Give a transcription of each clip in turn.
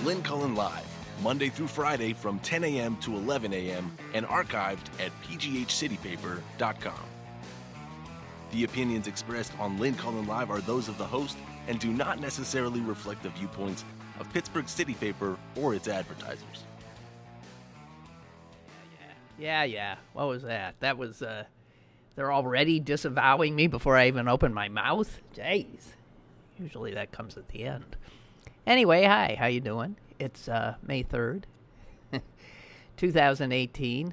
Lynn Cullen Live, Monday through Friday from 10 a.m. to 11 a.m. and archived at pghcitypaper.com. The opinions expressed on Lynn Cullen Live are those of the host and do not necessarily reflect the viewpoints of Pittsburgh City Paper or its advertisers. Yeah. What was that? That was, they're already disavowing me before I even open my mouth? Jeez. Usually that comes at the end. Anyway, hi, how you doing? It's May 3rd, 2018,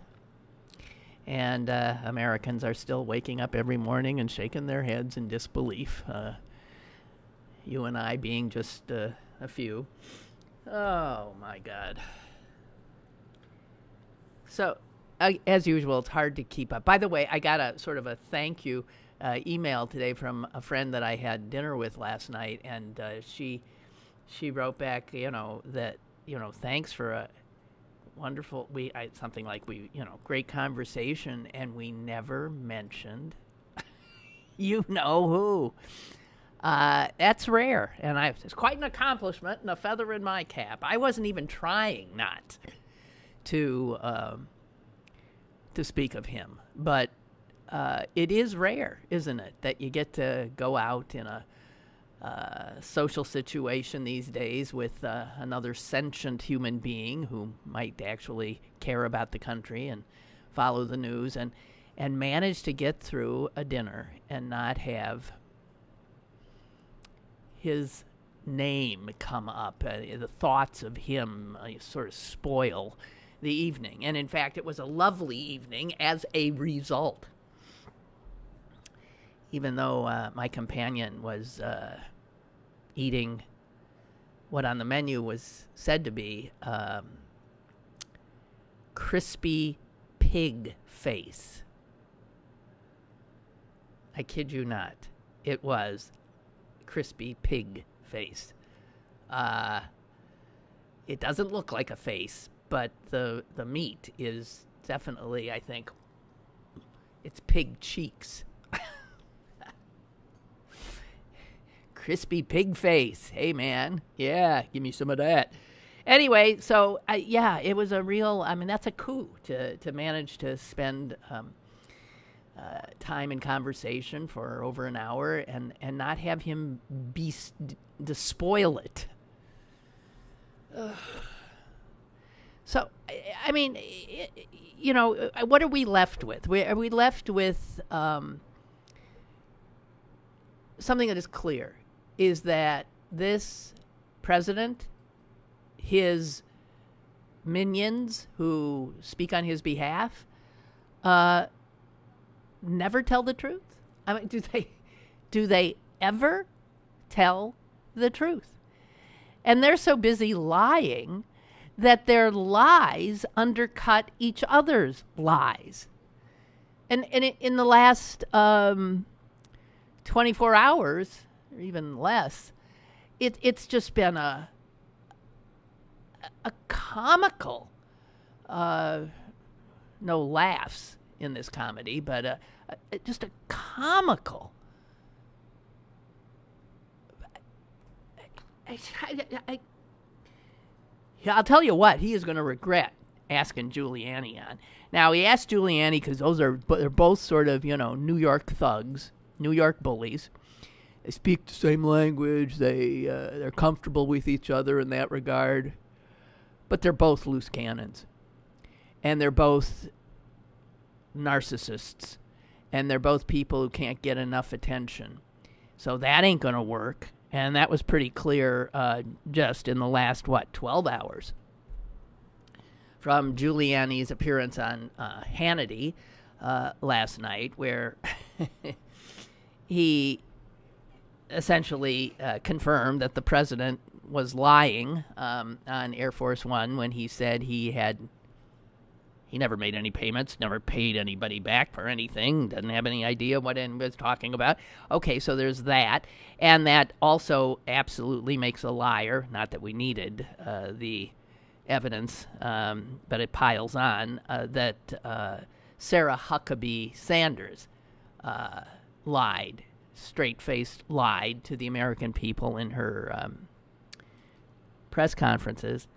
and Americans are still waking up every morning and shaking their heads in disbelief. You and I being just a few. Oh, my God. So, as usual, it's hard to keep up. By the way, I got a sort of a thank you email today from a friend that I had dinner with last night, and she wrote back, thanks for a wonderful, something like great conversation, and we never mentioned you know who. That's rare, and it's quite an accomplishment and a feather in my cap. I wasn't even trying not to speak of him, but it is rare, isn't it, that you get to go out in a social situation these days with another sentient human being who might actually care about the country and follow the news, and manage to get through a dinner and not have his name come up, the thoughts of him sort of spoil the evening. And in fact, it was a lovely evening as a result. Even though my companion was eating what on the menu was said to be crispy pig face. I kid you not. It was crispy pig face. It doesn't look like a face, but the meat is definitely, I think, it's pig cheeks. Crispy pig face. Hey, man. Yeah, give me some of that. Anyway, so, it was a real, that's a coup to manage to spend time in conversation for over an hour and not have him to spoil it. So, what are we left with? Are we left with something that is clear? Is that this president, his minions who speak on his behalf, never tell the truth? Do they ever tell the truth? And they're so busy lying that their lies undercut each other's lies. And in the last 24 hours, or even less, it's just been a comical, no laughs in this comedy, but just a comical. I'll tell you what, he is going to regret asking Giuliani on. Now, he asked Giuliani because they're both sort of, New York thugs, New York bullies. They speak the same language. They're comfortable with each other in that regard. But they're both loose cannons. And they're both narcissists. And they're both people who can't get enough attention. So that ain't going to work. And that was pretty clear just in the last, 12 hours. From Giuliani's appearance on Hannity last night, where he essentially confirmed that the president was lying on Air Force One when he said he never made any payments, never paid anybody back for anything, doesn't have any idea what anyone was talking about. Okay, so there's that. And that also absolutely makes a liar, not that we needed the evidence, but it piles on, that Sarah Huckabee Sanders lied, straight-faced lied to the American people in her press conferences.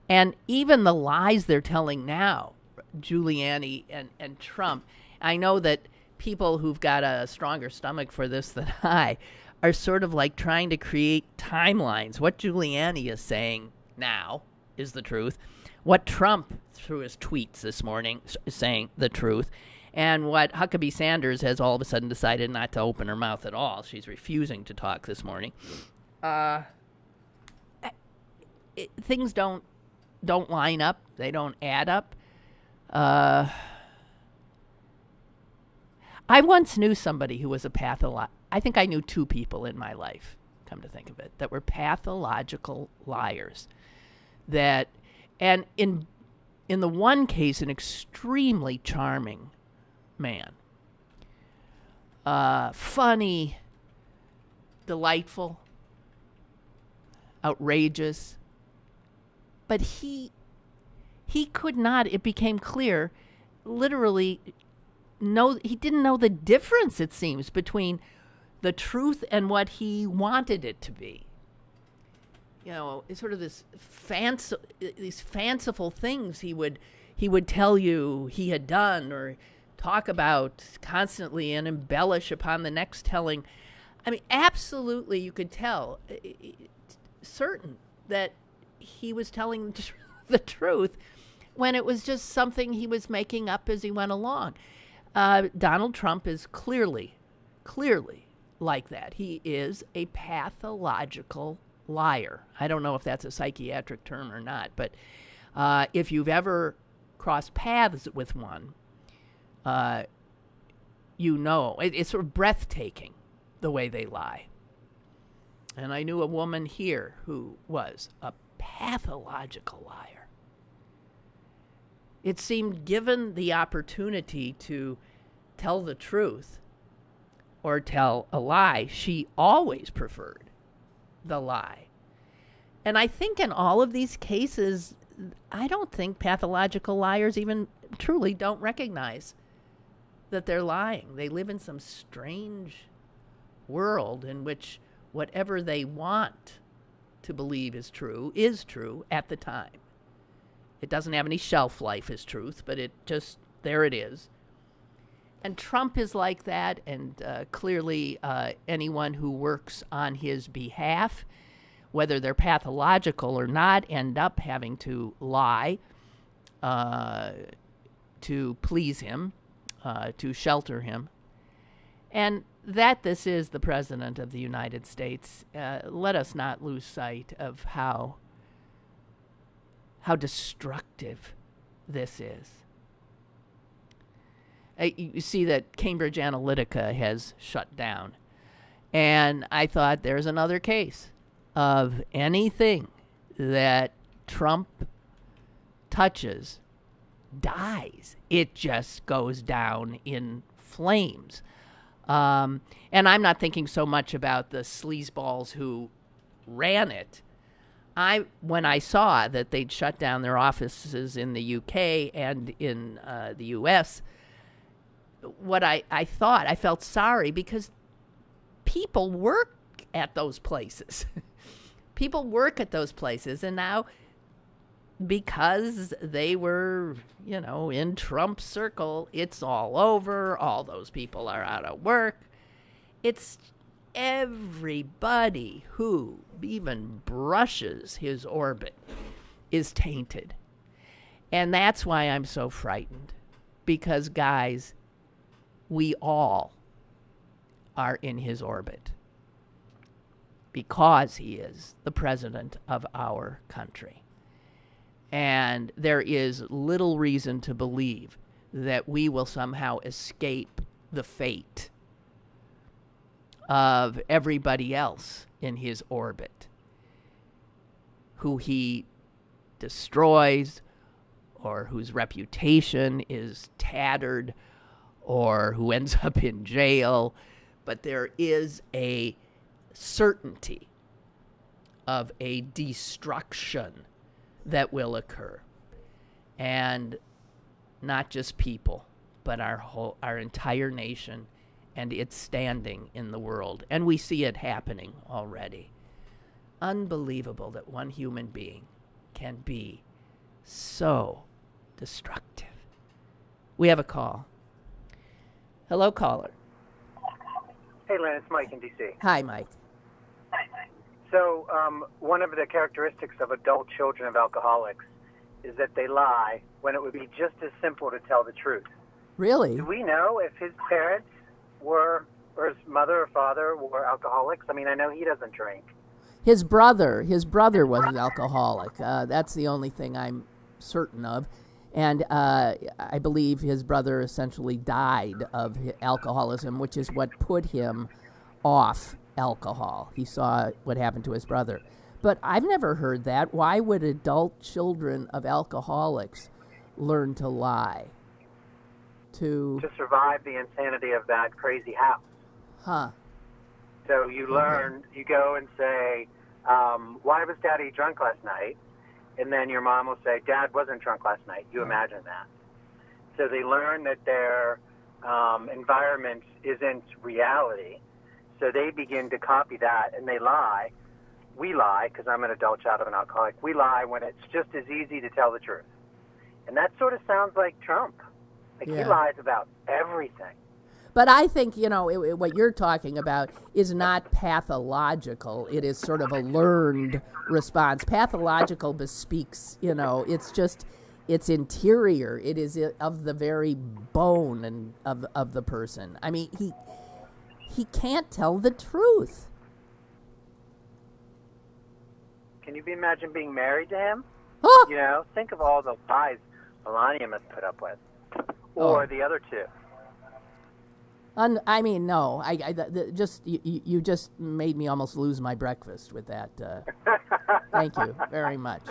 And even the lies they're telling now, Giuliani and Trump, I know that people who've got a stronger stomach for this than I are sort of like trying to create timelines. What Giuliani is saying now is the truth. What Trump, through his tweets this morning, is saying the truth. And what Huckabee Sanders has all of a sudden decided not to open her mouth at all. She's refusing to talk this morning. Things don't line up. They don't add up. I once knew somebody who was a I think I knew two people in my life, come to think of it, that were pathological liars. And in the one case, an extremely charming man. Funny, delightful, outrageous. But he could not, it became clear, literally, he didn't know the difference, it seems, between the truth and what he wanted it to be. You know, it's sort of these fanciful things he would tell you he had done or talk about constantly and embellish upon the next telling. I mean, absolutely, you could tell, certain that he was telling the truth when it was just something he was making up as he went along. Donald Trump is clearly like that. He is a pathological liar. I don't know if that's a psychiatric term or not, but if you've ever crossed paths with one, you know, it's sort of breathtaking the way they lie. And I knew a woman here who was a pathological liar. It seemed, given the opportunity to tell the truth or tell a lie, she always preferred the lie. And I think in all of these cases, I don't think pathological liars even truly don't recognize that they're lying. They live in some strange world in which whatever they want to believe is true at the time. It doesn't have any shelf life as truth, but it just, there it is. And Trump is like that, and clearly anyone who works on his behalf, whether they're pathological or not, end up having to lie to please him, to shelter him. And that this is the President of the United States, let us not lose sight of how destructive this is. You see that Cambridge Analytica has shut down. And I thought there's another case of anything that Trump touches dies. It just goes down in flames. And I'm not thinking so much about the sleazeballs who ran it. When I saw that they'd shut down their offices in the UK and in the US, what I thought, I felt sorry because people work at those places. People work at those places, and now because they were, in Trump's circle, it's all over. All those people are out of work. It's everybody who even brushes his orbit is tainted. And that's why I'm so frightened. Because, guys, we all are in his orbit. Because he is the president of our country. And there is little reason to believe that we will somehow escape the fate of everybody else in his orbit, who he destroys, or whose reputation is tattered, or who ends up in jail. But there is a certainty of a destruction that will occur. And not just people, but our entire nation and its standing in the world. And we see it happening already. unbelievable that one human being can be so destructive. We have a call. Hello, caller. Hey, Lynn, it's Mike in D.C. Hi, Mike. So one of the characteristics of adult children of alcoholics is that they lie when it would be just as simple to tell the truth. Really? Do we know if his parents were, or his mother or father were alcoholics? I mean, I know he doesn't drink. His brother was an alcoholic. That's the only thing I'm certain of. And I believe his brother essentially died of alcoholism, which is what put him off alcohol. He saw what happened to his brother. But I've never heard that. Why would adult children of alcoholics learn to lie? To survive the insanity of that crazy house. Huh. So you learn, you go and say, why was Daddy drunk last night? And then your mom will say, Dad wasn't drunk last night. You imagine that. So they learn that their environment isn't reality. So they begin to copy that, and they lie. We lie, because I'm an adult child of an alcoholic. We lie when it's just as easy to tell the truth. And that sort of sounds like Trump. Like, he lies about everything. But I think, what you're talking about is not pathological. It is sort of a learned response. Pathological bespeaks, it's interior. It is of the very bone and of the person. I mean, he can't tell the truth. Can you imagine being married to him? Huh? Think of all the lies Melania must put up with. Or the other two. I mean, no. You just made me almost lose my breakfast with that. Thank you very much.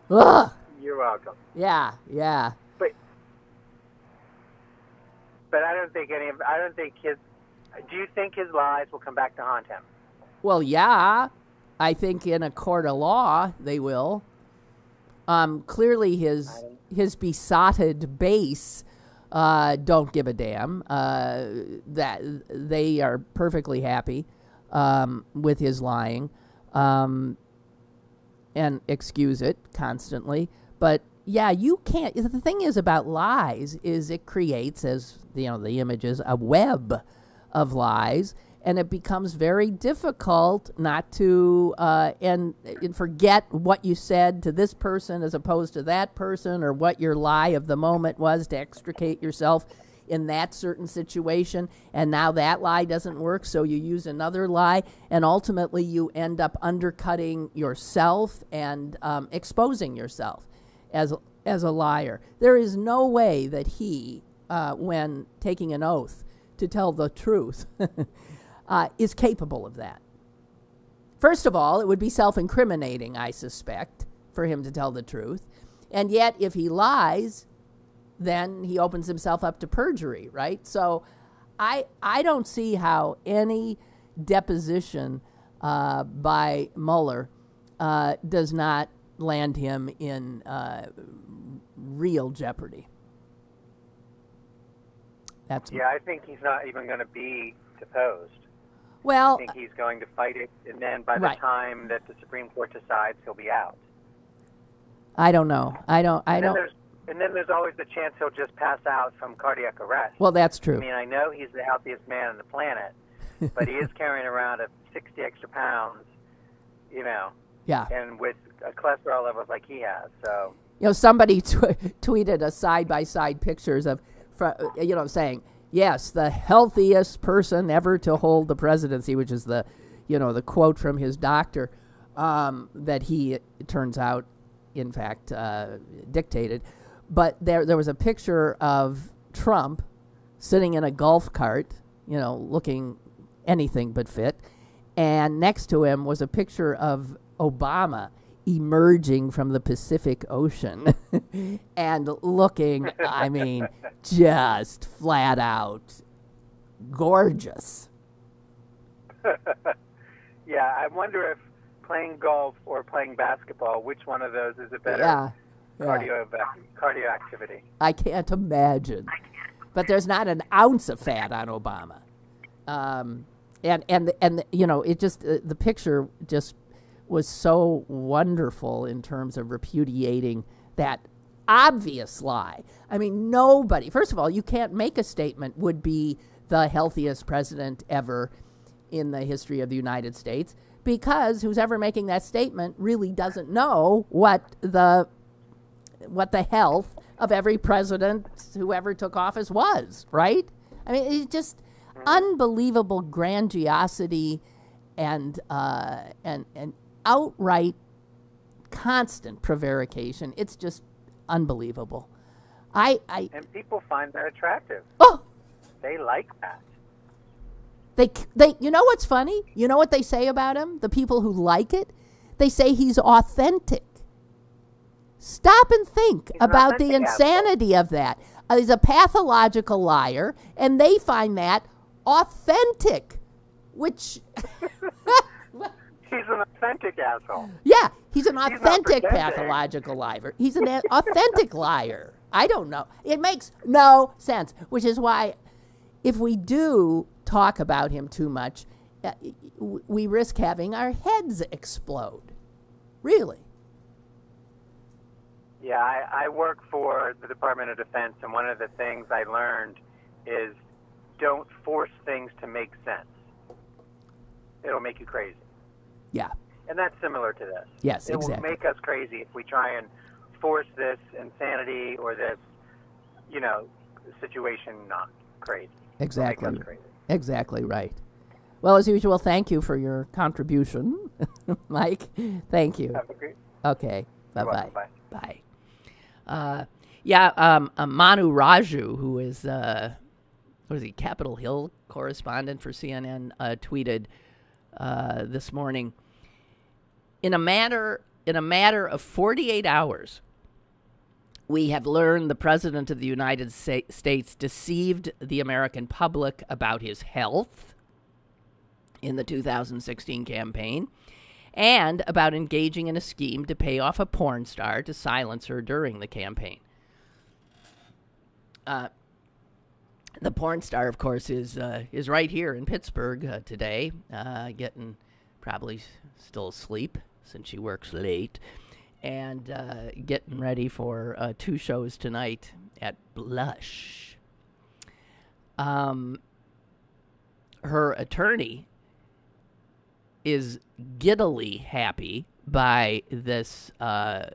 Ugh. You're welcome. Yeah. But I don't think do you think his lies will come back to haunt him? Well, yeah. I think in a court of law they will. Clearly his besotted base don't give a damn. That they are perfectly happy with his lying and excuse it constantly. But yeah, you can't. The thing is about lies is it creates, as the image is, a web of lies, and it becomes very difficult not to and forget what you said to this person as opposed to that person, or what your lie of the moment was to extricate yourself in that certain situation. And now that lie doesn't work, so you use another lie, and ultimately you end up undercutting yourself and exposing yourself as a liar. There is no way that he, when taking an oath to tell the truth, is capable of that. First of all, it would be self-incriminating, I suspect, for him to tell the truth. And yet, if he lies, then he opens himself up to perjury, right? So I don't see how any deposition by Mueller does not land him in real jeopardy. I think he's not even going to be deposed. Well, I think he's going to fight it, and then by the time that the Supreme Court decides, he'll be out. I don't know. I don't. And then there's always the chance he'll just pass out from cardiac arrest. Well, that's true. I mean, I know he's the healthiest man on the planet, but he is carrying around 60 extra pounds, Yeah. And with cholesterol levels like he has, so. Somebody tweeted a side-by-side pictures of, saying, yes, the healthiest person ever to hold the presidency, which is the quote from his doctor that he, it turns out, in fact, dictated. But there was a picture of Trump sitting in a golf cart, looking anything but fit. And next to him was a picture of Obama emerging from the Pacific Ocean and looking, I mean, just flat out gorgeous. Yeah, I wonder if playing golf or playing basketball, which one of those is a better cardio activity? I can't imagine. But there's not an ounce of fat on Obama. And it just, the picture just was so wonderful in terms of repudiating that obvious lie. I mean, nobody, first of all, you can't make a statement would be the healthiest president ever in the history of the United States, because who's ever making that statement really doesn't know what the health of every president who ever took office was, right? I mean, it's just unbelievable grandiosity and outright constant prevarication. It's just unbelievable. And people find that attractive. Oh, They like that. They you know what's funny? You know what they say about him? The people who like it? They say he's authentic. Stop and think about the insanity of that. He's a pathological liar, and they find that authentic, which... He's an authentic asshole. Yeah, he's an authentic pathological liar. He's an authentic liar. I don't know. It makes no sense, which is why if we do talk about him too much, we risk having our heads explode. Really. Yeah, I work for the Department of Defense, and one of the things I learned is don't force things to make sense. It'll make you crazy. Yeah. And that's similar to this. Yes, it exactly. Will make us crazy if we try and force this insanity or this, situation not crazy. Exactly. Make us crazy. Exactly right. Well, as usual, thank you for your contribution, Mike. Thank you. Have a great. Okay. Bye-bye. Bye. Bye. Manu Raju, who is Capitol Hill correspondent for CNN, tweeted this morning, in a matter of 48 hours, we have learned the President of the United States deceived the American public about his health in the 2016 campaign and about engaging in a scheme to pay off a porn star to silence her during the campaign. The porn star, of course, is right here in Pittsburgh today, getting probably still asleep since she works late, and getting ready for 2 shows tonight at Blush. Her attorney is giddily happy by this, by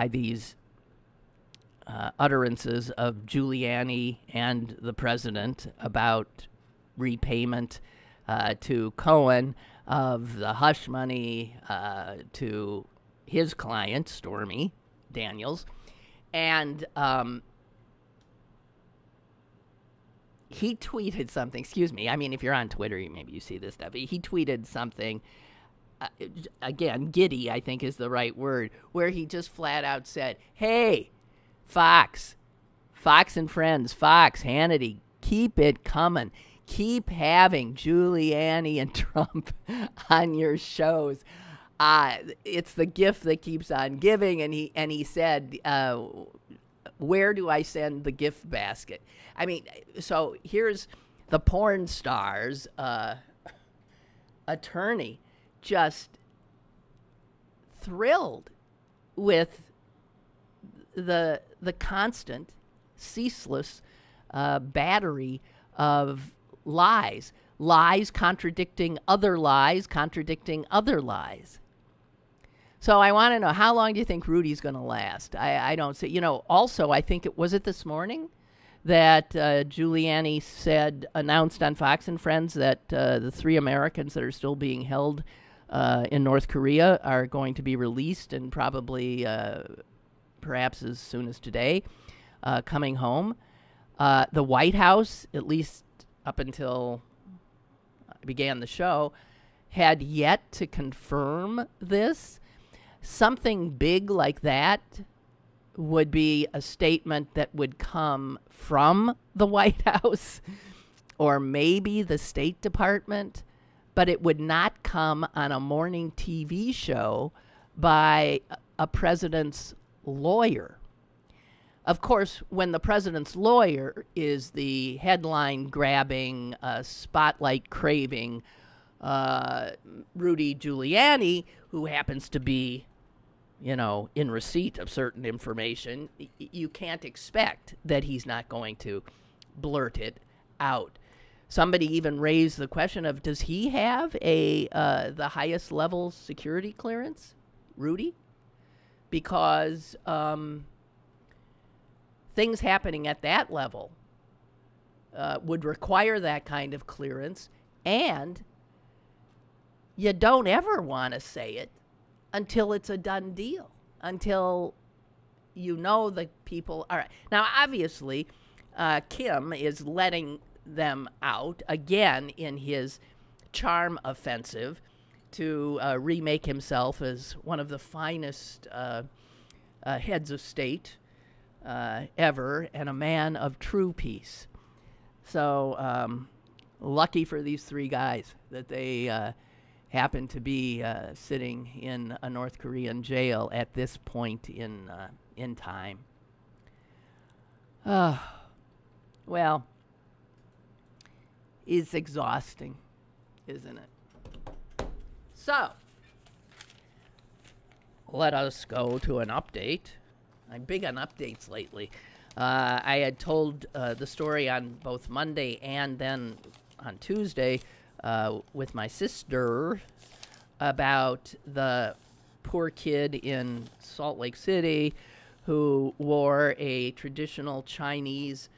these utterances of Giuliani and the president about repayment to Cohen of the hush money to his client, Stormy Daniels. And he tweeted something, excuse me, I mean, if you're on Twitter, maybe you see this stuff. He tweeted something, again, giddy, I think is the right word, where he just flat out said, hey, Fox and Friends, Fox, Hannity, keep it coming. Keep having Giuliani and Trump on your shows. It's the gift that keeps on giving. And he said, where do I send the gift basket? I mean, so here's the porn star's attorney just thrilled with the constant, ceaseless battery of lies contradicting other lies, contradicting other lies. So I want to know, how long do you think Rudy's going to last? I don't see, also I think was it this morning that Giuliani announced on Fox and Friends that the 3 Americans that are still being held in North Korea are going to be released, and probably perhaps as soon as today, coming home. The White House, at least up until I began the show, had yet to confirm this. Something big like that would be a statement that would come from the White House or maybe the State Department, but it would not come on a morning TV show by a president's lawyer. Of course, when the president's lawyer is the headline-grabbing, spotlight-craving Rudy Giuliani, who happens to be, in receipt of certain information, you can't expect that he's not going to blurt it out. Somebody even raised the question of, does he have the highest level security clearance, Rudy? Because things happening at that level would require that kind of clearance, and you don't ever want to say it until it's a done deal, until the people are. Now, obviously, Kim is letting them out again in his charm offensive to remake himself as one of the finest heads of state ever, and a man of true peace. So lucky for these three guys that they happen to be sitting in a North Korean jail at this point in time. Well, it's exhausting, isn't it? So, let us go to an update. I'm big on updates lately. I had told the story on both Monday and then on Tuesday with my sister about the poor kid in Salt Lake City who wore a traditional Chinese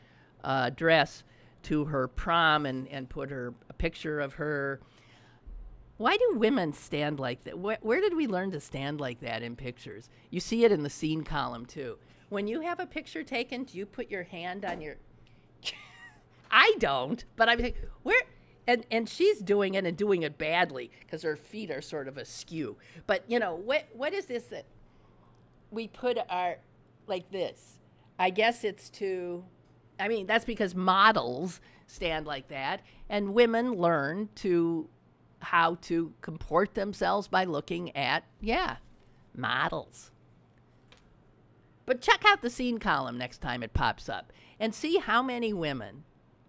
dress to her prom and put a picture of her. Why do women stand like that? Where did we learn to stand like that in pictures? You see it in the scene column, too. When you have a picture taken, do you put your hand on your... I don't, but I'm like, where... And she's doing it and doing it badly because her feet are sort of askew. But, what is this that we put our... like this? I guess it's to... I mean, that's because models stand like that, and women learn how to comport themselves by looking at, models. But check out the scene column next time it pops up and see how many women,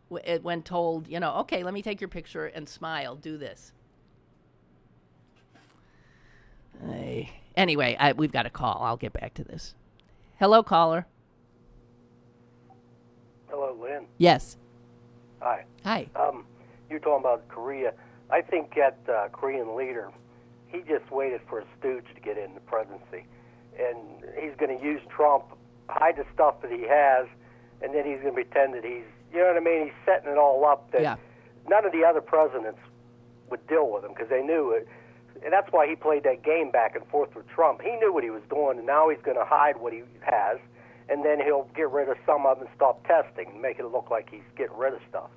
when told, okay, let me take your picture and smile, do this. Anyway, we've got a call. I'll get back to this. Hello, caller. Hello, Lynn. Yes. Hi. Hi. You're talking about Korea. I think that Korean leader, he just waited for a stooge to get in the presidency. And he's going to use Trump, hide the stuff that he has, and then he's going to pretend that he's, he's setting it all up that none of the other presidents would deal with him because they knew it. And that's why he played that game back and forth with Trump. He knew what he was doing, and now he's going to hide what he has, and then he'll get rid of some of them and stop testing and make it look like he's getting rid of stuff.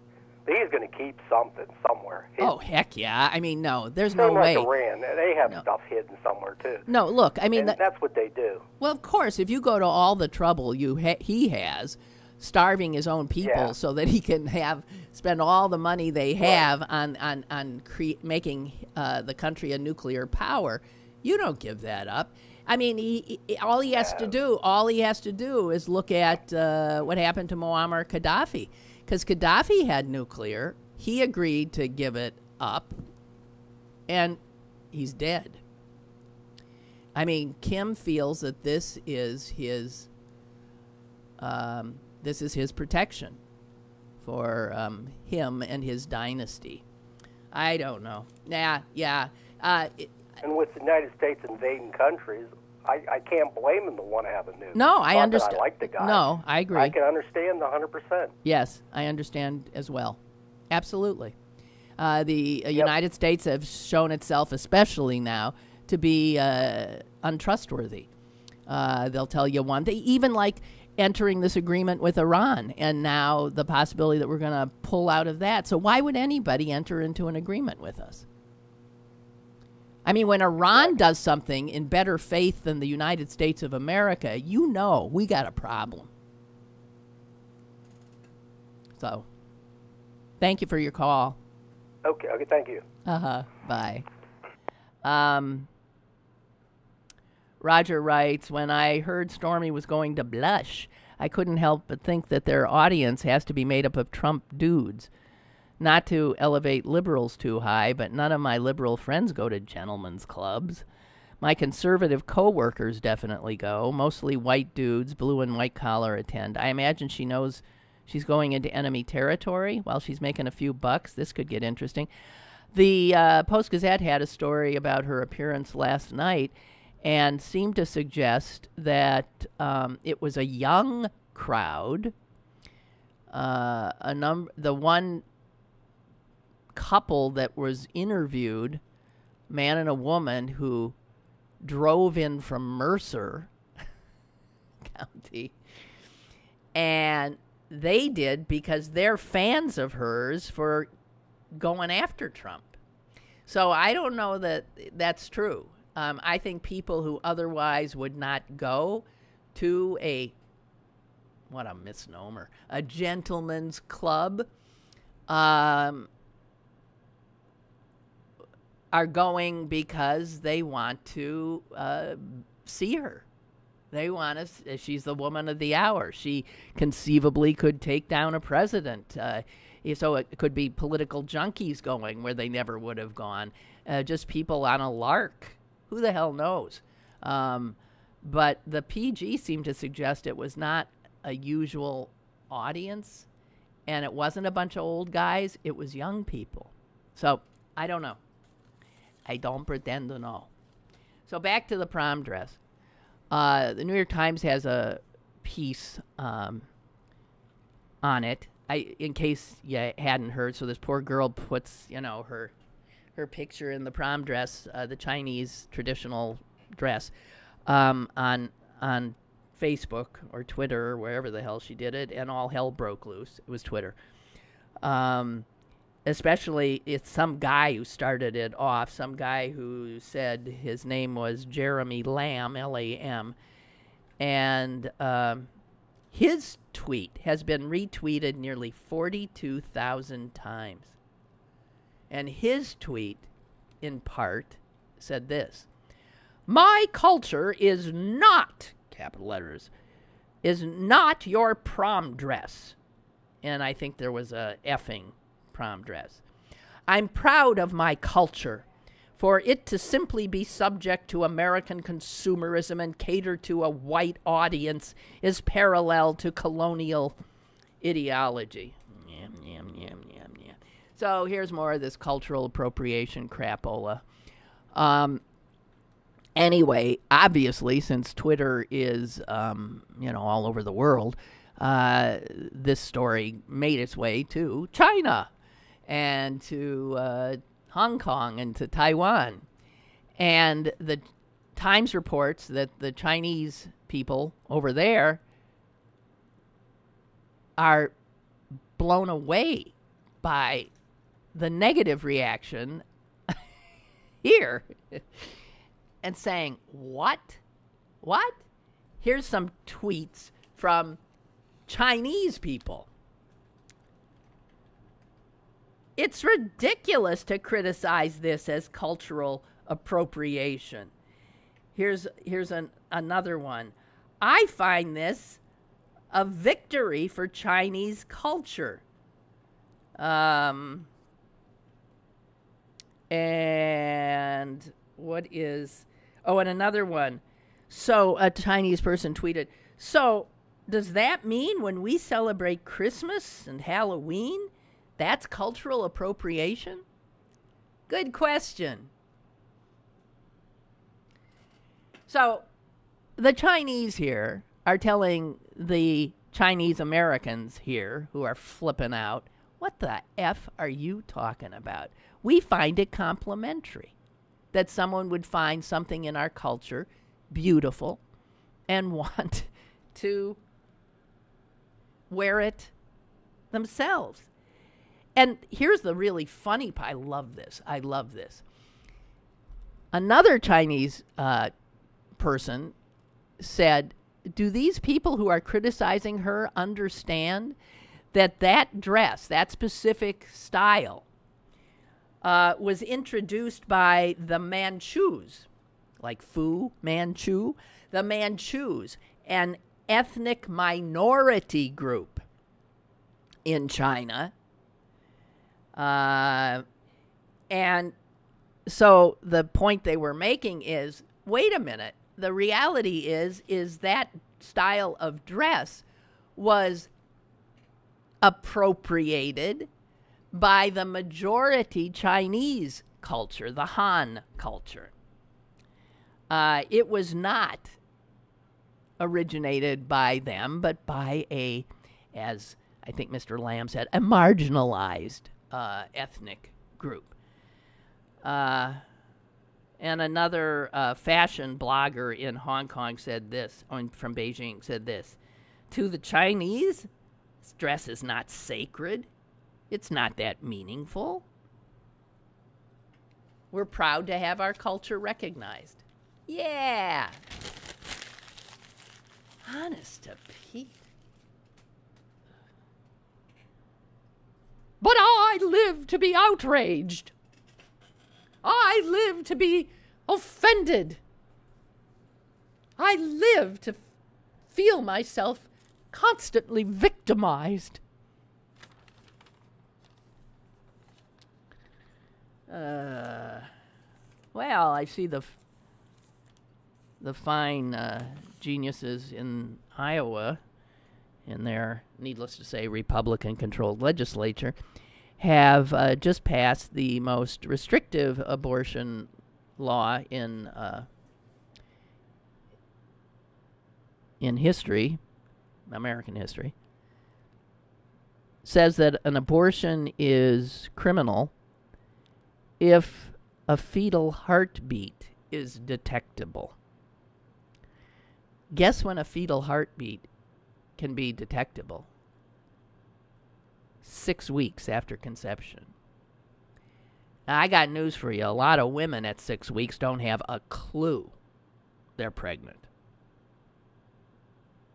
But he's going to keep something somewhere. Oh, heck yeah. I mean, no, there's no way. Like Iran, they have stuff hidden somewhere, too. No, look, I mean... that's what they do. Well, of course, if you go to all the trouble he has, starving his own people so that he can spend all the money they have on making the country a nuclear power, you don't give that up. I mean, all he has to do is look at what happened to Muammar Gaddafi. Because Gaddafi had nuclear, he agreed to give it up, and he's dead. I mean, Kim feels that this is his protection for him and his dynasty. I don't know. And with the United States invading countries, I can't blame him to want to have a nuke. No, I understand. I like the guy. No, I agree. I can understand 100%. Yes, I understand as well. Absolutely. The United States have shown itself, especially now, to be untrustworthy. They'll tell you one thing, even like entering this agreement with Iran, and now the possibility that we're going to pull out of that. So why would anybody enter into an agreement with us? I mean, when Iran does something in better faith than the United States of America, we got a problem. So, thank you for your call. Okay, thank you. Bye. Roger writes, when I heard Stormy was going to blush, I couldn't help but think that their audience has to be made up of Trump dudes. Not to elevate liberals too high, but none of my liberal friends go to gentlemen's clubs. My conservative coworkers definitely go. Mostly white dudes, blue and white collar attend. I imagine she knows she's going into enemy territory while she's making a few bucks. This could get interesting. The Post-Gazette had a story about her appearance last night and seemed to suggest that it was a young crowd. The one couple that was interviewed, man and a woman who drove in from Mercer County, and they did because they're fans of hers for going after Trump. So I don't know that that's true. I think people who otherwise would not go to what a misnomer, a gentleman's club, are going because they want to see her. They want to. She's the woman of the hour. She conceivably could take down a president. So it could be political junkies going where they never would have gone. Just people on a lark. Who the hell knows? But the PG seemed to suggest it was not a usual audience, and it wasn't a bunch of old guys. It was young people. So I don't know. I don't pretend to know. So back to the prom dress. The New York Times has a piece on it. In case you hadn't heard, so this poor girl puts, her picture in the prom dress, the Chinese traditional dress, on Facebook or Twitter or wherever the hell she did it, and all hell broke loose. It was Twitter. Especially, it's some guy who started it off, some guy who said his name was Jeremy Lamb, Lam, and his tweet has been retweeted nearly 42,000 times. And his tweet, in part, said this: "My culture is not," capital letters, "is not your prom dress." And I think there was a effing prom dress. "I'm proud of my culture. For it to simply be subject to American consumerism and cater to a white audience is parallel to colonial ideology." Yam, yam, yam, yam, yam. So here's more of this cultural appropriation crapola. Anyway, obviously, since Twitter is, all over the world, this story made its way to China and to Hong Kong and to Taiwan. And the Times reports that the Chinese people over there are blown away by the negative reaction here and saying, what? Here's some tweets from Chinese people. "It's ridiculous to criticize this as cultural appropriation." Here's another one. "I find this a victory for Chinese culture." And what is... Oh, and another one. So a Chinese person tweeted, "So does that mean when we celebrate Christmas and Halloween, that's cultural appropriation?" Good question. So the Chinese here are telling the Chinese Americans here who are flipping out, what the F are you talking about? We find it complimentary that someone would find something in our culture beautiful and want to wear it themselves. And here's the really funny part. I love this. Another Chinese person said, "Do these people who are criticizing her understand that that dress, that specific style, was introduced by the Manchus, like Fu Manchu, the Manchus, an ethnic minority group in China, And so the point they were making is, wait a minute, the reality is that style of dress was appropriated by the majority Chinese culture, the Han culture. It was not originated by them, but by a, as I think Mr. Lamb said, a marginalized ethnic group. And another fashion blogger in Hong Kong said this, from Beijing said this, to the Chinese, this dress is not sacred. It's not that meaningful. We're proud to have our culture recognized. Yeah. Honest to Pete. But I live to be outraged. I live to be offended. I live to feel myself constantly victimized. Well, I see the fine geniuses in Iowa, in their, needless to say, Republican-controlled legislature, have just passed the most restrictive abortion law in history, American history. Says that an abortion is criminal if a fetal heartbeat is detectable. Guess when a fetal heartbeat can be detectable? 6 weeks after conception. Now, I got news for you. A lot of women at 6 weeks don't have a clue they're pregnant.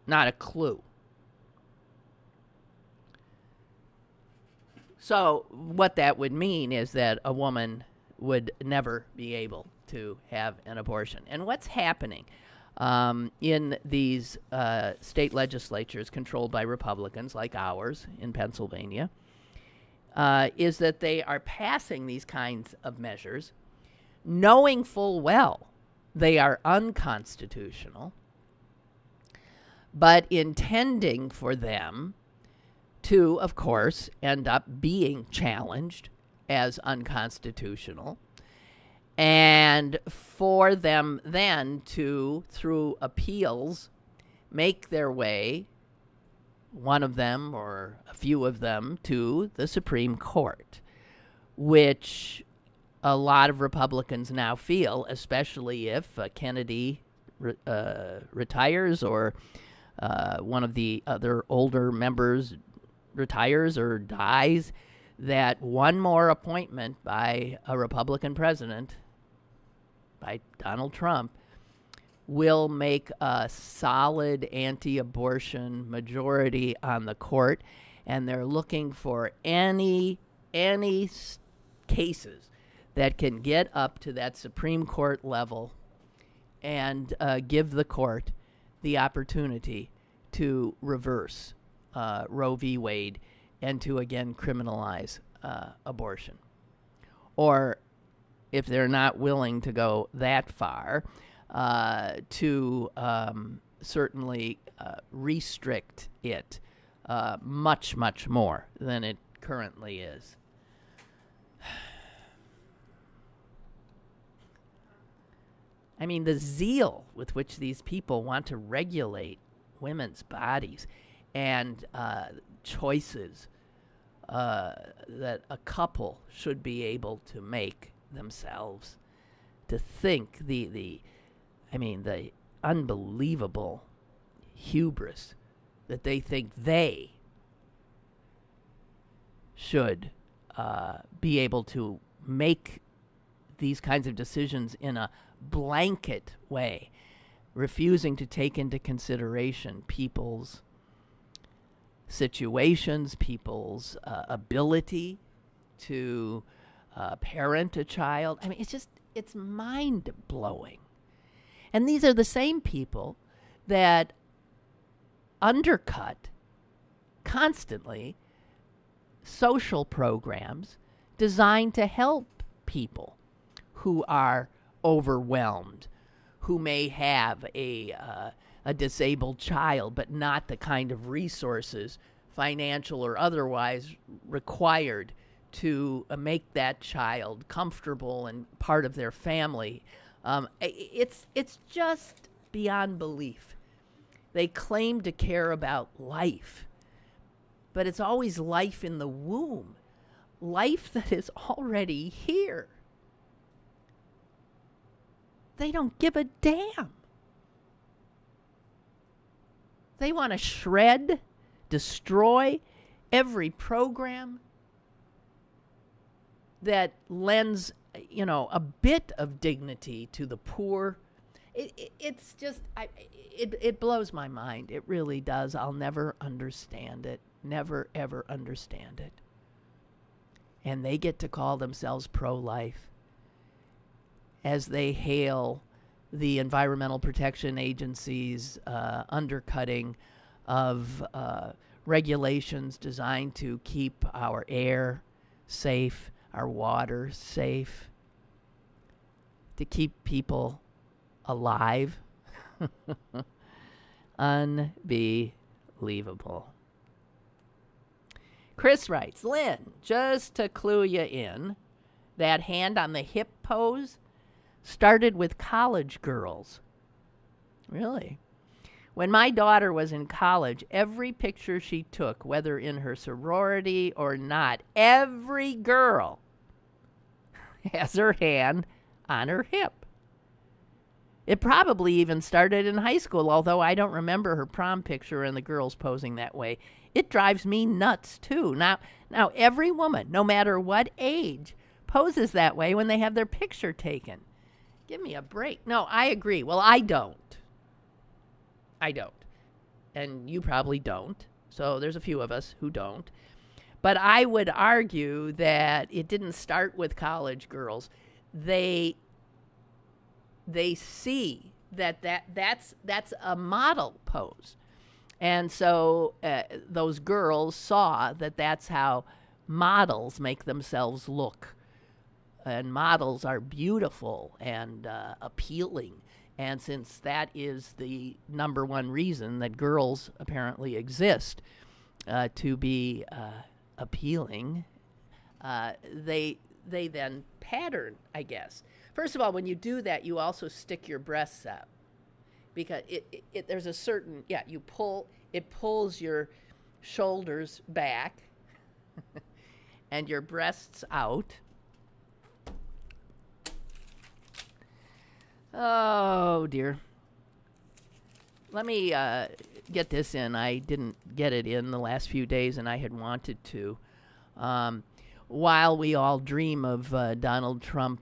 Not a clue. So what that would mean is that a woman would never be able to have an abortion. And what's happening in these state legislatures controlled by Republicans like ours in Pennsylvania is that they are passing these kinds of measures knowing full well they are unconstitutional, but intending for them to, of course, end up being challenged as unconstitutional, and for them then to, through appeals, make their way, one of them or a few of them, to the Supreme Court, which a lot of Republicans now feel, especially if Kennedy retires or one of the other older members retires or dies, that one more appointment by a Republican president, by Donald Trump, will make a solid anti-abortion majority on the court, and they're looking for any cases that can get up to that Supreme Court level and give the court the opportunity to reverse Roe v. Wade and to again criminalize abortion. Or if they're not willing to go that far, to certainly restrict it much, much more than it currently is. I mean, the zeal with which these people want to regulate women's bodies and choices that a couple should be able to make themselves, to think the unbelievable hubris that they think they should be able to make these kinds of decisions in a blanket way, refusing to take into consideration people's situations, people's ability to parent a child. I mean, it's mind-blowing. And these are the same people that undercut constantly social programs designed to help people who are overwhelmed, who may have a disabled child, but not the kind of resources, financial or otherwise, required to make that child comfortable and part of their family. It's just beyond belief. They claim to care about life, but it's always life in the womb, life that is already here. They don't give a damn. They want to shred, destroy every program that lends, a bit of dignity to the poor. It's just, it blows my mind. It really does. I'll never understand it. Never, ever understand it. And they get to call themselves pro-life as they hail the Environmental Protection Agency's undercutting of regulations designed to keep our air safe, our water safe, to keep people alive. Unbelievable. Chris writes, Lynn, just to clue you in, that hand on the hip pose started with college girls. Really? When my daughter was in college, every picture she took, whether in her sorority or not, every girl has her hand on her hip. It probably even started in high school, although I don't remember her prom picture and the girls posing that way. It drives me nuts, too. Now every woman, no matter what age, poses that way when they have their picture taken. Give me a break. No, I agree. Well, I don't. And you probably don't. So there's a few of us who don't. But I would argue that it didn't start with college girls. They see that's a model pose. And so those girls saw that that's how models make themselves look. And models are beautiful and appealing. And since that is the number one reason that girls apparently exist, to be appealing, they then pattern, I guess. First of all, when you do that, you also stick your breasts up. Because there's a certain, it pulls your shoulders back and your breasts out. Oh, dear. Let me get this in. I didn't get it in the last few days, and I had wanted to. While we all dream of Donald Trump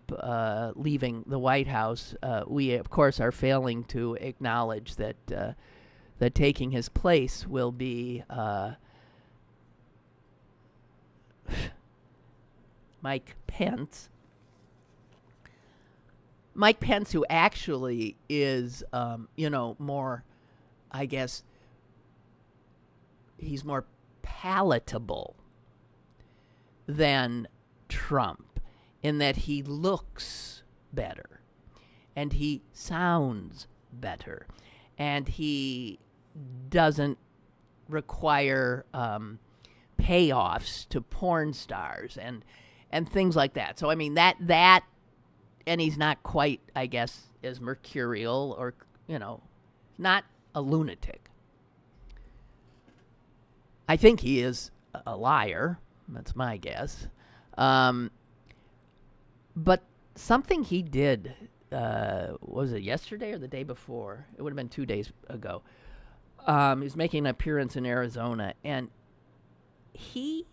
leaving the White House, we, of course, are failing to acknowledge that taking his place will be Mike Pence. Mike Pence, who actually is, more, I guess, he's more palatable than Trump in that he looks better and he sounds better and he doesn't require payoffs to porn stars and things like that. So, I mean, that and he's not quite, I guess, as mercurial or, not a lunatic. I think he is a liar. That's my guess. But something he did, was it yesterday or the day before? It would have been 2 days ago. He was making an appearance in Arizona, and he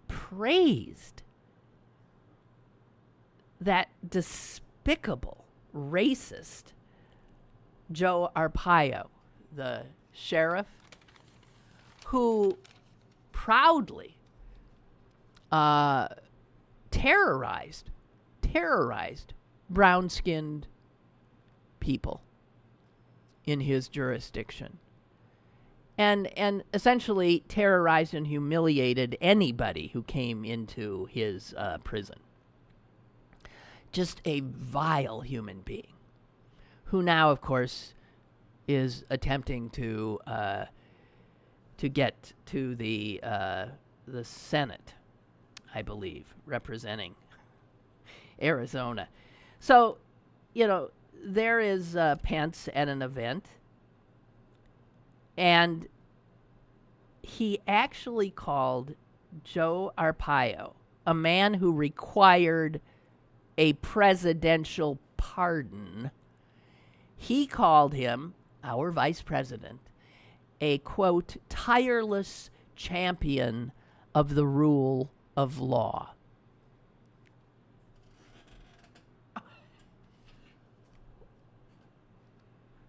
praised that despicable, racist Joe Arpaio, the sheriff, who proudly terrorized brown-skinned people in his jurisdiction. and essentially terrorized and humiliated anybody who came into his prison. Just a vile human being, who now, of course, is attempting to get to the Senate, I believe, representing Arizona. So, there is Pence at an event, and he actually called Joe Arpaio, a man who required a presidential pardon. He called him, our vice president, a, quote, tireless champion of the rule of law.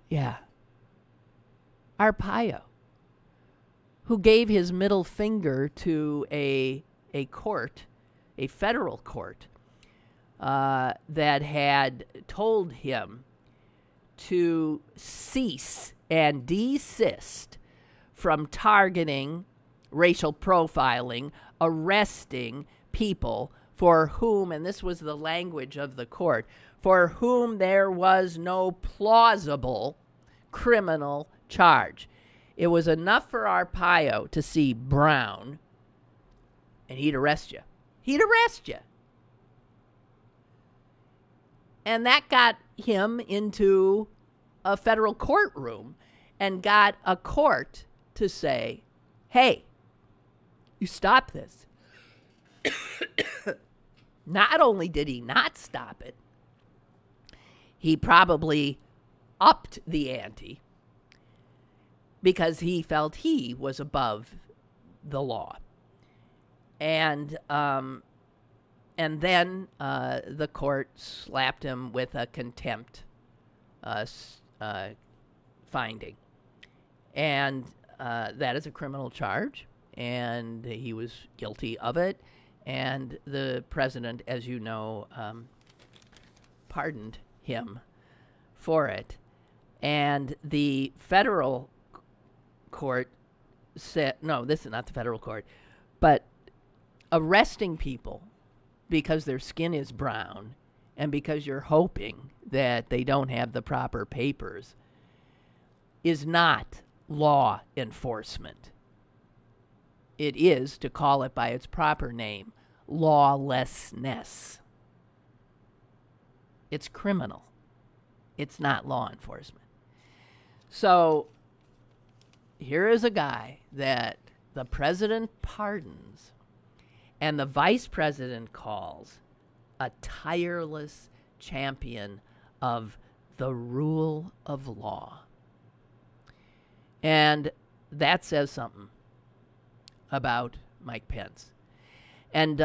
Yeah. Arpaio, who gave his middle finger to a court, a federal court, that had told him to cease and desist from targeting, racial profiling, arresting people for whom, and this was the language of the court, for whom there was no plausible criminal charge. It was enough for Arpaio to see brown, and he'd arrest you. He'd arrest you. And that got him into a federal courtroom and got a court to say, hey, you stop this. Not only did he not stop it, he probably upped the ante because he felt he was above the law. And then the court slapped him with a contempt finding. And that is a criminal charge, and he was guilty of it. And the president, as you know, pardoned him for it. And the federal court said, no, this is not the federal court, but arresting people because their skin is brown and because you're hoping that they don't have the proper papers is not law enforcement. It is, to call it by its proper name, lawlessness. It's criminal. It's not law enforcement. So here is a guy that the president pardons and the vice president calls a tireless champion of the rule of law. And that says something about Mike Pence. And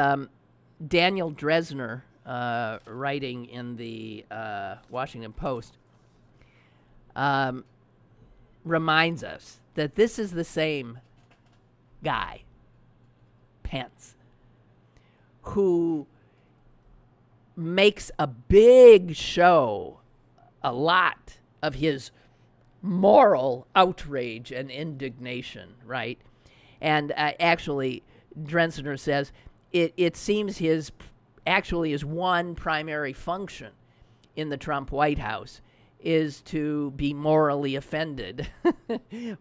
Daniel Dresner, writing in the Washington Post, reminds us that this is the same guy, Pence, who makes a big show, a lot of his moral outrage and indignation, right? And actually, Dresner says it seems his one primary function in the Trump White House is to be morally offended,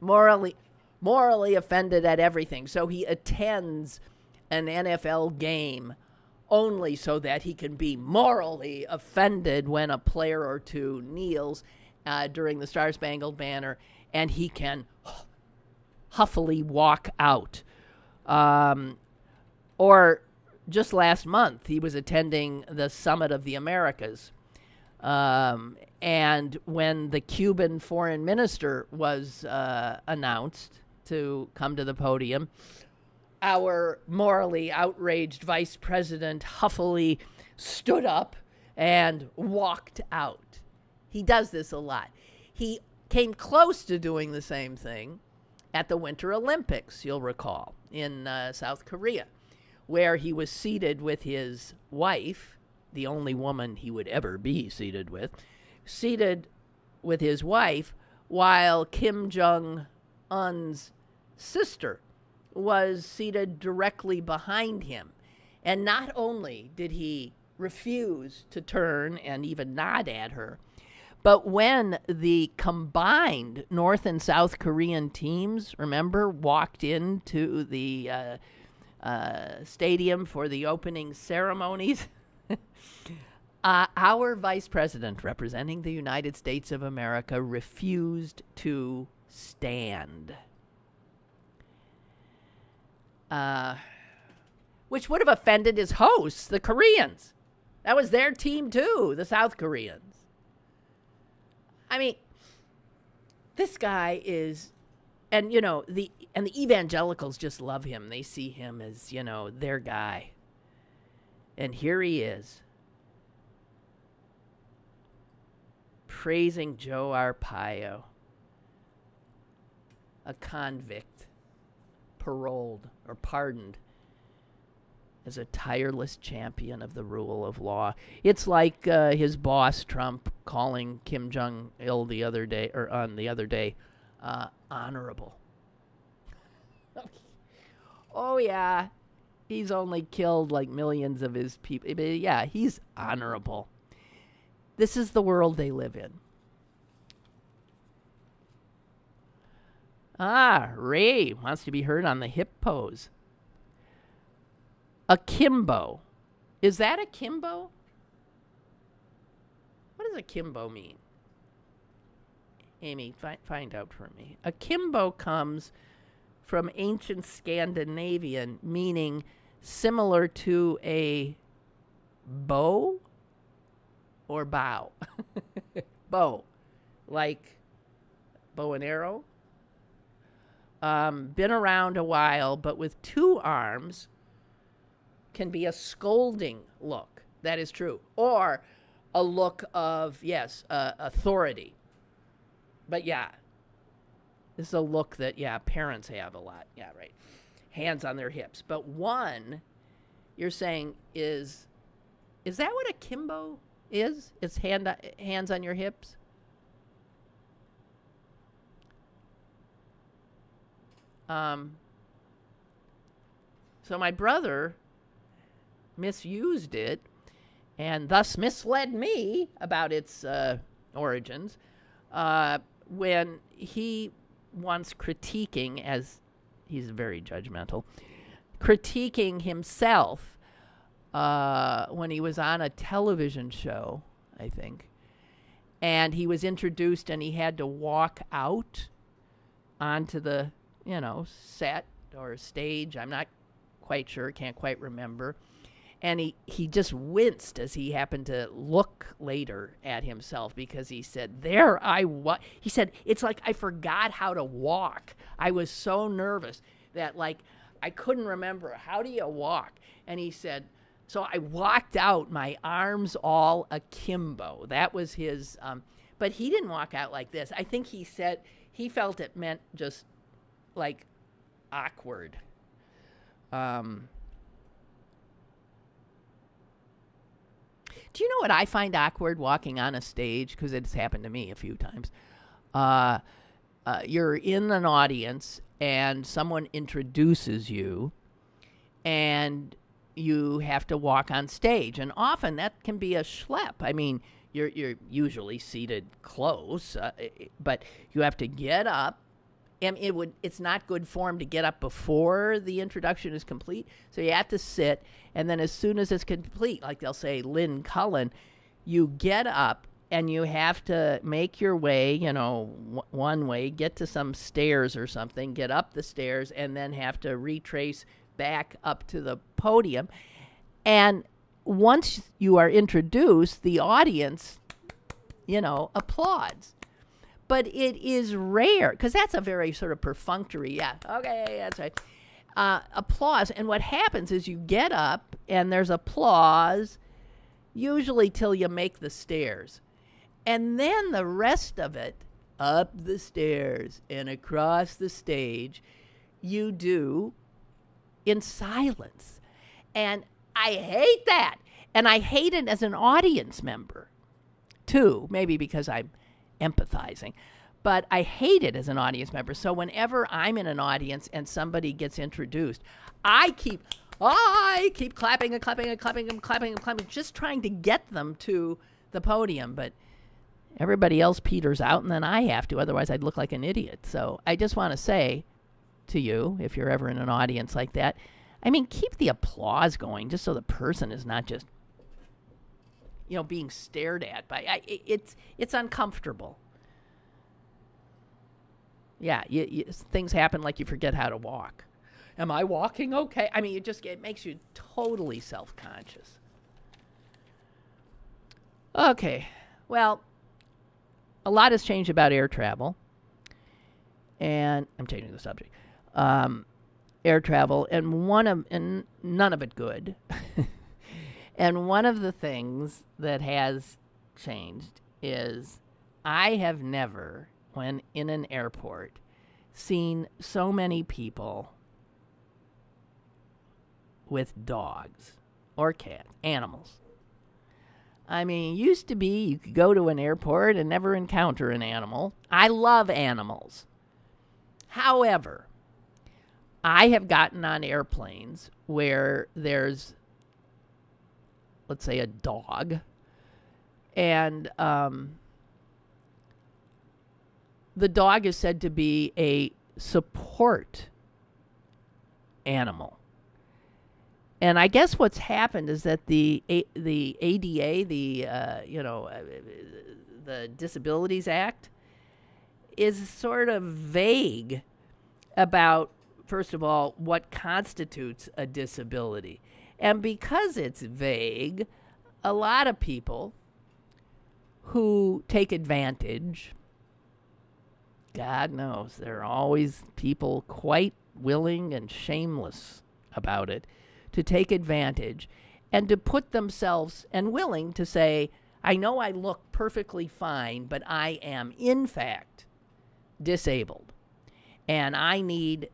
morally offended at everything. So he attends an NFL game only so that he can be morally offended when a player or two kneels during the Star-Spangled Banner, and he can huffily walk out. Or just last month, he was attending the Summit of the Americas. And when the Cuban foreign minister was announced to come to the podium, our morally outraged vice president huffily stood up and walked out. He does this a lot. He came close to doing the same thing at the Winter Olympics, you'll recall, in South Korea, where he was seated with his wife, the only woman he would ever be seated with his wife, while Kim Jong-un Un's sister was seated directly behind him. And not only did he refuse to turn and even nod at her, but when the combined North and South Korean teams, remember, walked into the stadium for the opening ceremonies, our vice president representing the United States of America refused to stand. Which would have offended his hosts, the Koreans. That was their team too, the South Koreans. I mean, this guy is, and the evangelicals just love him. They see him as, their guy. And here he is, praising Joe Arpaio, a convict, paroled or pardoned, as a tireless champion of the rule of law. It's like his boss, Trump, calling Kim Jong-il the other day, honorable. Oh, yeah, he's only killed like millions of his people. But yeah, he's honorable. This is the world they live in. Ray wants to be heard on the hip pose. Akimbo. Is that akimbo? What does akimbo mean? Amy, find out for me. Akimbo comes from ancient Scandinavian, meaning similar to a bow or bow. Bow. Like bow and arrow. Been around a while, but with two arms, can be a scolding look. That is true. Or a look of, yes, authority. But yeah, this is a look that, parents have a lot. Yeah, right. Hands on their hips. But one, you're saying, is that what akimbo is? It's hands on your hips? So my brother misused it and thus misled me about its origins when he once critiquing, as he's very judgmental, critiquing himself when he was on a television show, I think, and he was introduced and he had to walk out onto the, set or stage. I'm not quite sure, can't quite remember. And he just winced as he happened to look later at himself because he said, there I was. He said, it's like I forgot how to walk. I was so nervous that, like, I couldn't remember. How do you walk? And he said, so I walked out, my arms all akimbo. That was his, but he didn't walk out like this. I think he said he felt it meant just, like, awkward. Do you know what I find awkward walking on a stage? Because it's happened to me a few times. You're in an audience and someone introduces you and you have to walk on stage. And often that can be a schlep. I mean, you're usually seated close, but you have to get up. And it's not good form to get up before the introduction is complete. So you have to sit, and then as soon as it's complete, like they'll say Lynn Cullen, you get up and you have to make your way, one way, get to some stairs or something, get up the stairs, and then have to retrace back up to the podium. And once you are introduced, the audience, applauds. But it is rare, because that's a very sort of perfunctory, okay, that's right, applause. And what happens is you get up, and there's applause, usually till you make the stairs. And then the rest of it, up the stairs and across the stage, you do in silence. And I hate that. And I hate it as an audience member, too, maybe because I'm empathizing. But I hate it as an audience member. So whenever I'm in an audience and somebody gets introduced, I keep clapping and clapping and clapping and clapping and clapping, just trying to get them to the podium. But everybody else peters out, and then I have to. Otherwise, I'd look like an idiot. So I just want to say to you, if you're ever in an audience like that, I mean, keep the applause going, just so the person is not just, being stared at by. It's uncomfortable. Yeah, things happen like you forget how to walk. Am I walking okay? I mean, it makes you totally self-conscious. Okay, well, a lot has changed about air travel. And I'm changing the subject. Air travel, and none of it good. And one of the things that has changed is I have never, when in an airport, seen so many people with dogs or cats, animals. I mean, it used to be you could go to an airport and never encounter an animal. I love animals. However, I have gotten on airplanes where there's, let's say, a dog, and the dog is said to be a support animal. And I guess what's happened is that the ADA, the Disabilities Act, is sort of vague about, first of all, what constitutes a disability. And because it's vague, a lot of people who take advantage, God knows, there are always people quite willing and shameless about it, to take advantage and to put themselves, and willing to say, I know I look perfectly fine, but I am in fact disabled. And I need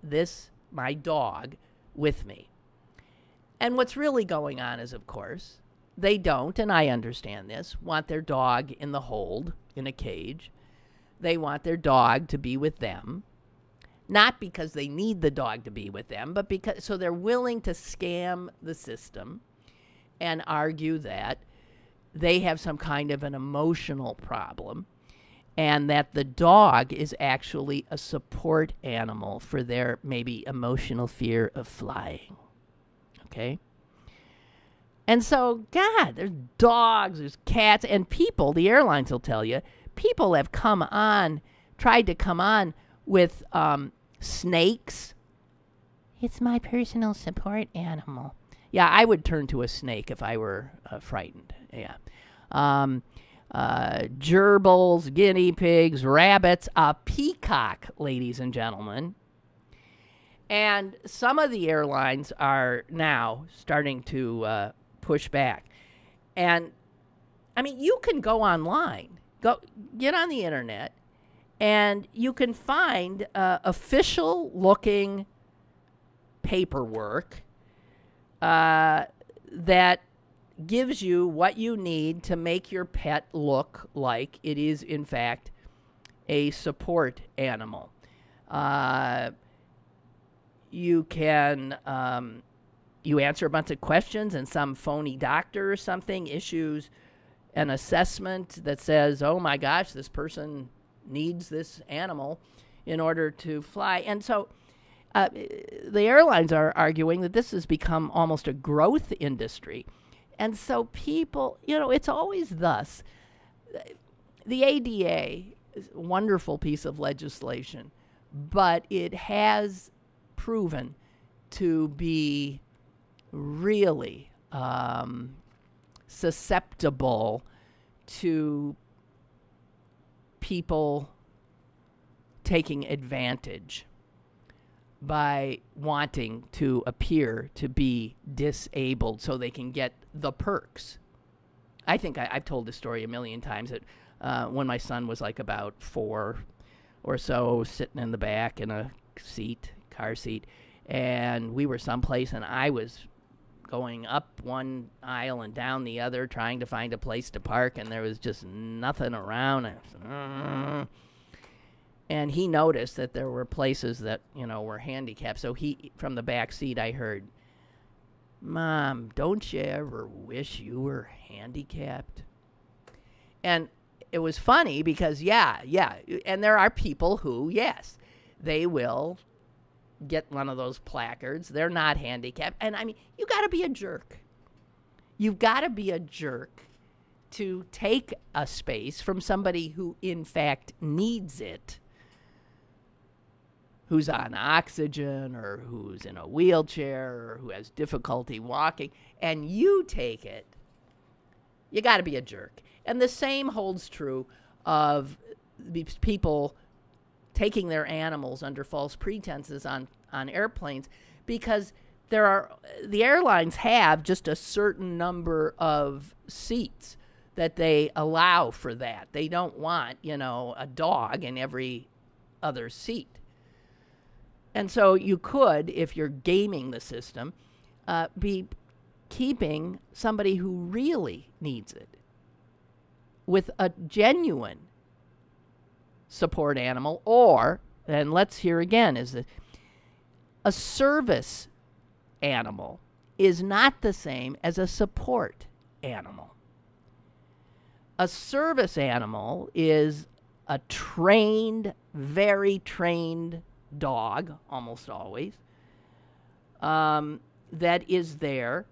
my dog, with me. And what's really going on is, of course, they don't, and I understand this, want their dog in the hold, in a cage. They want their dog to be with them. Not because they need the dog to be with them, but so they're willing to scam the system and argue that they have some kind of an emotional problem and that the dog is actually a support animal for their maybe emotional fear of flying. Okay? And so, God, there's dogs, there's cats, and people, the airlines will tell you, people have tried to come on with snakes. It's my personal support animal. Yeah, I would turn to a snake if I were frightened. Yeah. Gerbils, guinea pigs, rabbits, a peacock, ladies and gentlemen. And some of the airlines are now starting to push back. And, I mean, you can go online. Get on the internet, and you can find official-looking paperwork that gives you what you need to make your pet look like it is, in fact, a support animal. You can you answer a bunch of questions, and some phony doctor or something issues an assessment that says, oh my gosh, this person needs this animal in order to fly. And so the airlines are arguing that this has become almost a growth industry. And so people, it's always thus. The ADA is a wonderful piece of legislation, but it has proven to be really susceptible to people taking advantage by wanting to appear to be disabled so they can get the perks. I think I've told this story a million times that when my son was like about 4 or so, sitting in the back in a car seat, and we were someplace, and I was going up one aisle and down the other trying to find a place to park, and there was just nothing around. And he noticed that there were places that, were handicapped. So from the back seat, I heard, "Mom, don't you ever wish you were handicapped?" And it was funny because, yeah. And there are people who, yes, they will get one of those placards. They're not handicapped. And I mean, you got to be a jerk. You've got to be a jerk to take a space from somebody who, in fact, needs it, who's on oxygen or who's in a wheelchair or who has difficulty walking, and you take it. You got to be a jerk. And the same holds true of these people taking their animals under false pretenses on airplanes, because the airlines have just a certain number of seats that they allow for that. They don't want, a dog in every other seat. And so you could, if you're gaming the system, be keeping somebody who really needs it with a genuine support animal, or, and let's hear again, is that a service animal is not the same as a support animal. A service animal is a trained, very trained dog, almost always, that is there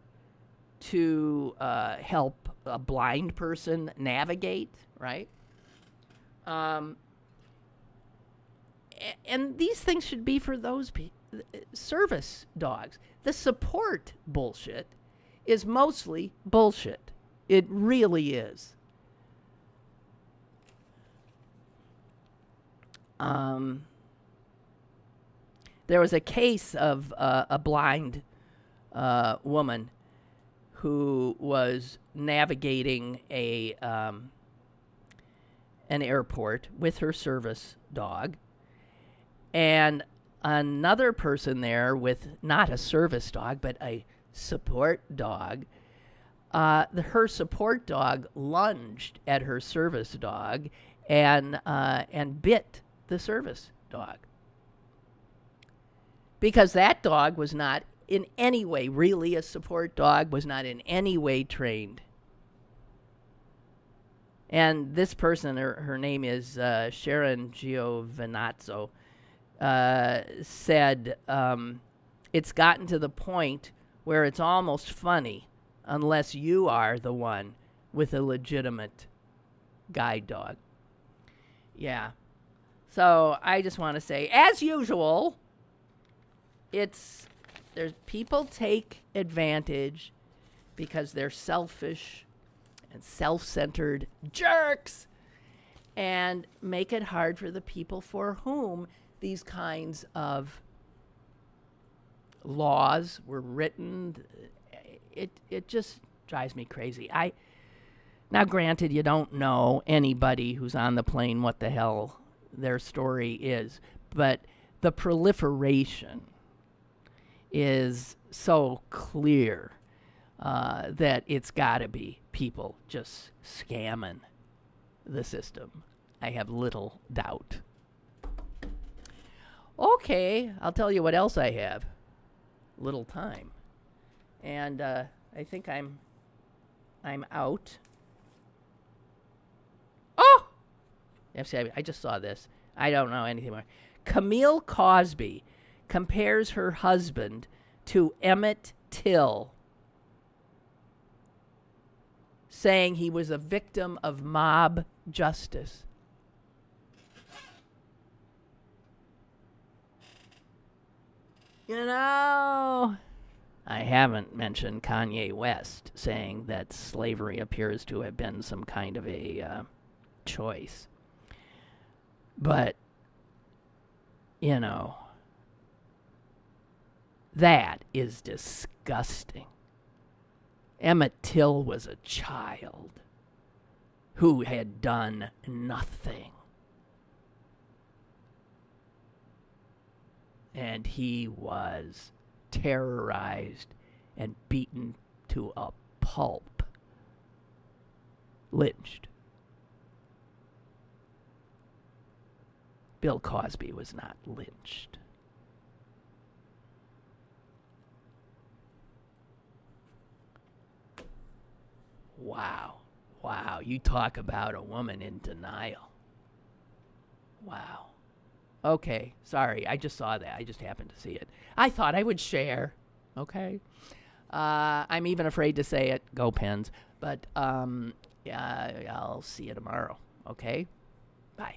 to help a blind person navigate, right? And these things should be for those service dogs. The support bullshit is mostly bullshit. It really is. There was a case of a blind woman who was navigating an airport with her service dog, and another person there with not a service dog but a support dog. Her support dog lunged at her service dog and bit the service dog, because that dog was not in any way really a support dog, was not in any way trained. And this person, her name is Sharon Giovinazzo, said it's gotten to the point where it's almost funny unless you are the one with a legitimate guide dog. Yeah. So I just want to say, as usual, there's people take advantage because they're selfish and self-centered jerks, and make it hard for the people for whom these kinds of laws were written. It just drives me crazy. Now, granted, you don't know anybody who's on the plane what the hell their story is, but the proliferation is so clear that it's got to be people just scamming the system. I have little doubt. Okay, I'll tell you what else I have. Little time. And I think I'm out. Oh! I just saw this. I don't know anything more. Camille Cosby compares her husband to Emmett Till, saying he was a victim of mob justice. I haven't mentioned Kanye West saying that slavery appears to have been some kind of a choice. But, that is disgusting. Emmett Till was a child who had done nothing. And he was terrorized and beaten to a pulp. Lynched. Bill Cosby was not lynched. Wow. Wow. You talk about a woman in denial. Wow. Okay. Sorry. I just saw that. I just happened to see it. I thought I would share. Okay. I'm even afraid to say it. Go Pens. But yeah, I'll see you tomorrow. Okay? Bye.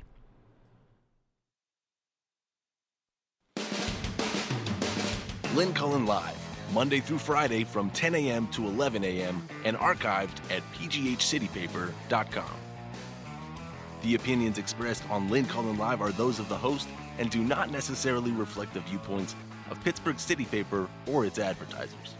Lynn Cullen Live, Monday through Friday from 10 a.m. to 11 a.m. and archived at pghcitypaper.com. The opinions expressed on Lynn Cullen Live are those of the host and do not necessarily reflect the viewpoints of Pittsburgh City Paper or its advertisers.